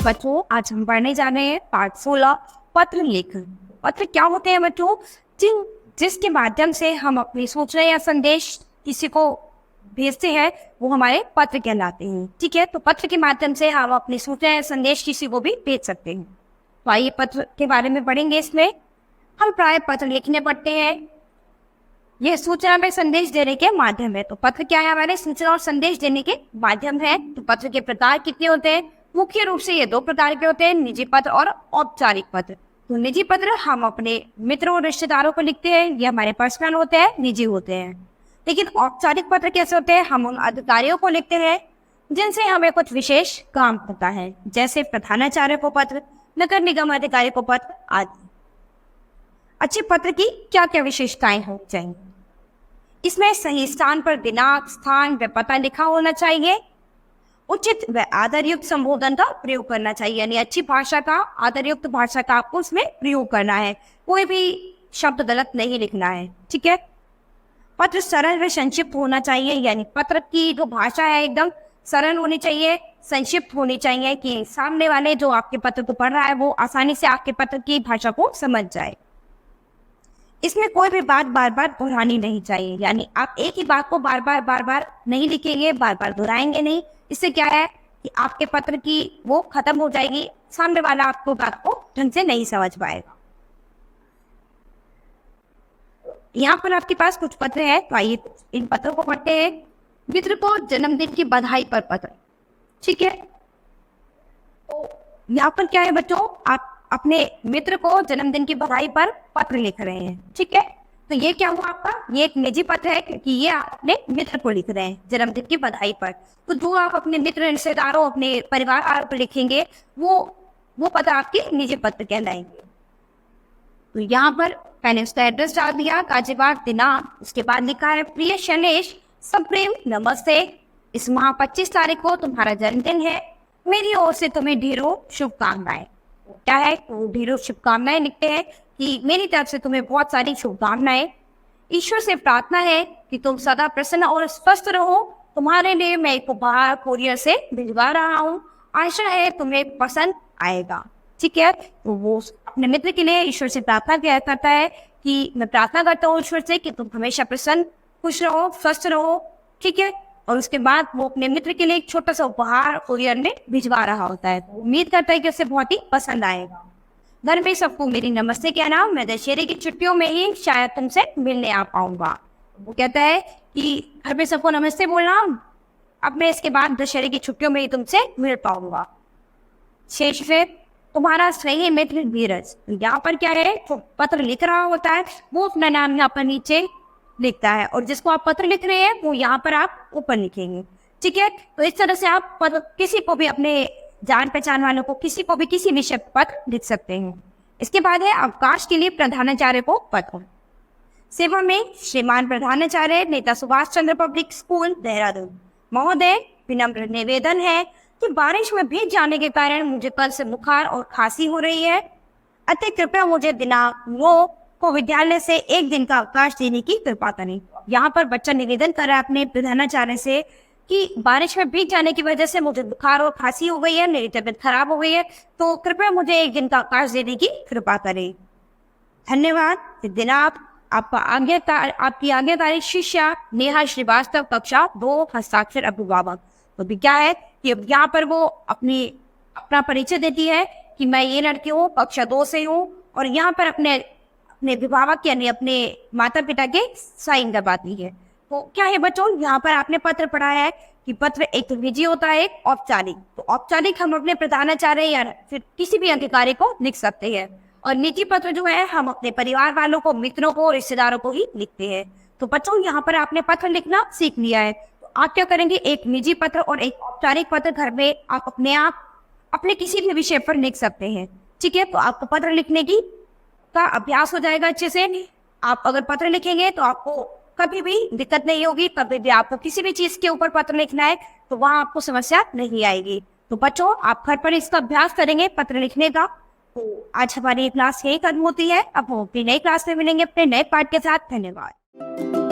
बच्चों, आज हम पढ़ने जा रहे हैं पाठ 16 पत्र लेखन। पत्र क्या होते हैं बच्चों? जिसके माध्यम से हम अपनी सूचना या संदेश किसी को भेजते हैं वो हमारे पत्र कहलाते हैं। ठीक है, तो पत्र के माध्यम से हम अपनी सूचना या संदेश किसी को भी भेज सकते हैं। तो आइए पत्र के बारे में पढ़ेंगे। इसमें हम प्राय पत्र लिखने पड़ते हैं। यह सूचना में संदेश देने के माध्यम है। तो पत्र क्या है? हमारे सूचना और संदेश देने के माध्यम है। तो पत्र के प्रकार कितने होते हैं? मुख्य रूप से ये दो प्रकार के होते हैं, निजी पत्र और औपचारिक पत्र। तो निजी पत्र हम अपने मित्रों और रिश्तेदारों को लिखते हैं, ये हमारे पर्सनल होते हैं, निजी होते हैं। लेकिन औपचारिक पत्र कैसे होते हैं? हम उन अधिकारियों को लिखते हैं जिनसे हमें कुछ विशेष काम होता है, जैसे प्रधानाचार्य को पत्र, नगर निगम अधिकारी को पत्र आदि। अच्छे पत्र की क्या क्या विशेषताएं होनी चाहिए? इसमें सही स्थान पर दिनांक, स्थान व पता लिखा होना चाहिए। उचित व आदरयुक्त संबोधन का प्रयोग करना चाहिए, यानी अच्छी भाषा का, आदरयुक्त भाषा का आपको उसमें प्रयोग करना है। कोई भी शब्द गलत नहीं लिखना है। ठीक है। पत्र सरल व संक्षिप्त होना चाहिए, यानी पत्र की जो भाषा है एकदम सरल होनी चाहिए, संक्षिप्त होनी चाहिए कि सामने वाले जो आपके पत्र को पढ़ रहा है वो आसानी से आपके पत्र की भाषा को समझ जाए। इसमें कोई भी बात बार बार दोहरानी नहीं चाहिए, यानी आप एक ही बात को बार बार नहीं लिखेंगे, बार बार दोहराएंगे नहीं। इससे क्या है कि आपके पत्र की वो खत्म हो जाएगी, सामने वाला आपको बात को ढंग से नहीं समझ पाएगा। यहाँ पर आपके पास कुछ पत्र है, तो आइए इन पत्रों को पढ़ते हैं। मित्र को जन्मदिन की बधाई पर पत्र। ठीक है, तो यहाँ पर क्या है बच्चों, आप अपने मित्र को जन्मदिन की बधाई पर पत्र लिख रहे हैं। ठीक है, तो ये क्या हुआ आपका? ये एक निजी पत्र है क्योंकि ये आप अपने मित्र को लिख रहे हैं जन्मदिन की बधाई पर। तो जो आप अपने मित्र, रिश्तेदारों, अपने परिवार पर लिखेंगे वो पत्र आपके निजी पत्र कहलाएंगे। तो यहाँ पर मैंने उसका एड्रेस डाल दिया, गाजियाबाद, दिनांक, उसके बाद लिखा है प्रिय शैलेश, सप्रेम नमस्ते, इस माह 25 तारीख को तुम्हारा जन्मदिन है, मेरी ओर से तुम्हें ढेरों शुभकामनाएं। क्या है? वो ढेरों शुभकामनाएं लिखते हैं कि मेरी तरफ से तुम्हें बहुत सारी शुभकामनाएं। ईश्वर से प्रार्थना है कि तुम सदा प्रसन्न और स्वस्थ रहो। तुम्हारे लिए मैं एक उपहार कोरियर से भिजवा रहा हूँ, आशा है तुम्हें पसंद आएगा। ठीक है, तो वो अपने मित्र के लिए ईश्वर से प्रार्थना किया करता है कि मैं प्रार्थना करता हूँ ईश्वर से कि तुम हमेशा प्रसन्न, खुश रहो, स्वस्थ रहो। ठीक है, और उसके बाद वो अपने मित्र के लिए एक छोटा सा उपहार कोरियर में भिजवा रहा होता है। तो उम्मीद करता है कि उसे बहुत ही पसंद आएगा। घर में सबको मेरी नमस्ते कहना, मैं दशहरे की छुट्टियों में ही शायद तुमसे मिलने आ पाऊंगा। वो कहता है कि घर में सबको नमस्ते बोलना, अब मैं इसके बाद दशहरे की छुट्टियों में ही तुमसे मिल पाऊंगा। शेष से तुम्हारा स्नेही मित्र धीरज। यहाँ पर क्या है, जो पत्र लिख रहा होता है वो अपना नाम यहाँ पर नीचे लिखता है, और जिसको आप पत्र लिख रहे हैं वो यहाँ पर आप ऊपर लिखेंगे। ठीक है, तो इस तरह से आप पत्र किसी को भी, अपने जान पहचान वालों को, किसी को भी किसी विषय पर पत्र लिख सकते हैं। इसके बाद है अवकाश के लिए प्रधानाचार्य को पत्र। सेवा में श्रीमान प्रधानाचार्य, नेता सुभाष चंद्र पब्लिक स्कूल, देहरादून। महोदय, विनम्र निवेदन है कि बारिश में भीग जाने के कारण मुझे कल से बुखार और खांसी हो रही है, अतः कृपया मुझे दिनांक 9 को विद्यालय से एक दिन का अवकाश देने की कृपा करें। यहाँ पर बच्चा निवेदन कर रहा है अपने प्रधानाचार्य से कि बारिश में भीग जाने की वजह से मुझे बुखार और खांसी हो गई है, मेरी तबीयत खराब हो गई है, तो कृपया मुझे एक दिन का अवकाश देने की कृपा करें। धन्यवाद। दिनांक आपकी आज्ञाकारी शिष्या नेहा श्रीवास्तव, कक्षा 2, हस्ताक्षर अभिभावक। तो भी क्या है कि अब यहाँ पर वो अपना परिचय देती है कि मैं ये लड़की हूँ, कक्षा 2 से हूँ, और यहाँ पर अपने अभिभावक यानी अपने माता पिता के साइन करवाती है। तो क्या है बच्चों, यहाँ पर आपने पत्र पढ़ा है कि पत्र एक तो निजी होता है, एक औपचारिक। तो औपचारिक हम अपने प्रधानाचार्य या फिर किसी भी अधिकारी को लिख सकते हैं, और निजी पत्र जो है हम अपने परिवार वालों को, मित्रों को, रिश्तेदारों को ही लिखते हैं। तो बच्चों यहाँ पर आपने पत्र लिखना सीख लिया है। तो आप क्या करेंगे, एक निजी पत्र और एक औपचारिक पत्र घर में आप अपने किसी भी विषय पर लिख सकते हैं। ठीक है, तो आपको पत्र लिखने का अभ्यास हो जाएगा अच्छे से। आप अगर पत्र लिखेंगे तो आपको कभी भी दिक्कत नहीं होगी, कभी भी आपको किसी भी चीज के ऊपर पत्र लिखना है तो वहां आपको समस्या नहीं आएगी। तो बच्चों, आप घर पर इसका अभ्यास करेंगे पत्र लिखने का। तो आज हमारी क्लास यही खत्म होती है। अब हम अपनी नई क्लास में मिलेंगे अपने नए पाठ के साथ। धन्यवाद।